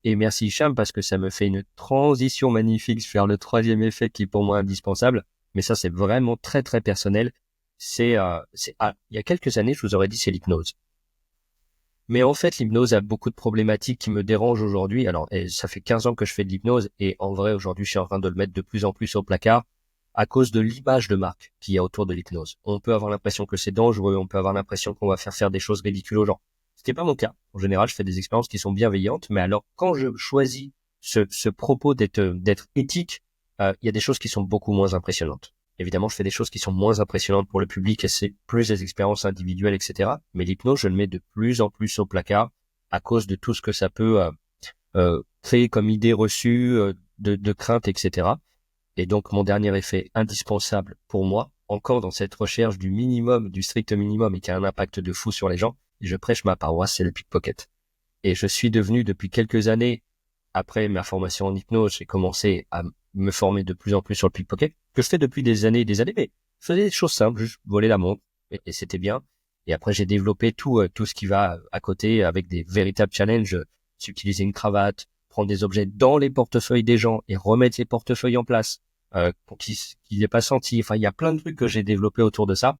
Et merci Hicham parce que ça me fait une transition magnifique vers le troisième effet qui est pour moi indispensable. Mais ça, c'est vraiment très, très personnel. Il y a quelques années, je vous aurais dit, c'est l'hypnose. Mais en fait, l'hypnose a beaucoup de problématiques qui me dérangent aujourd'hui. Alors, ça fait 15 ans que je fais de l'hypnose et en vrai, aujourd'hui, je suis en train de le mettre de plus en plus au placard à cause de l'image de marque qu'il y a autour de l'hypnose. On peut avoir l'impression que c'est dangereux, on peut avoir l'impression qu'on va faire des choses ridicules aux gens. Ce n'est pas mon cas. En général, je fais des expériences qui sont bienveillantes, mais alors quand je choisis ce propos d'être éthique, il y a des choses qui sont beaucoup moins impressionnantes. Évidemment, je fais des choses qui sont moins impressionnantes pour le public et c'est plus des expériences individuelles, etc. Mais l'hypnose, je le mets de plus en plus au placard à cause de tout ce que ça peut créer comme idée reçue, de crainte, etc. Et donc, mon dernier effet indispensable pour moi, encore dans cette recherche du minimum, du strict minimum et qui a un impact de fou sur les gens, et je prêche ma paroisse, c'est le pickpocket. Et je suis devenu depuis quelques années, après ma formation en hypnose, j'ai commencé à me former de plus en plus sur le pickpocket, que je fais depuis des années et des années, mais je faisais des choses simples, juste voler la montre, et c'était bien. Et après, j'ai développé tout ce qui va à côté avec des véritables challenges, utiliser une cravate, prendre des objets dans les portefeuilles des gens et remettre les portefeuilles en place, pour qu'ils aient pas senti. Enfin, il y a plein de trucs que j'ai développés autour de ça.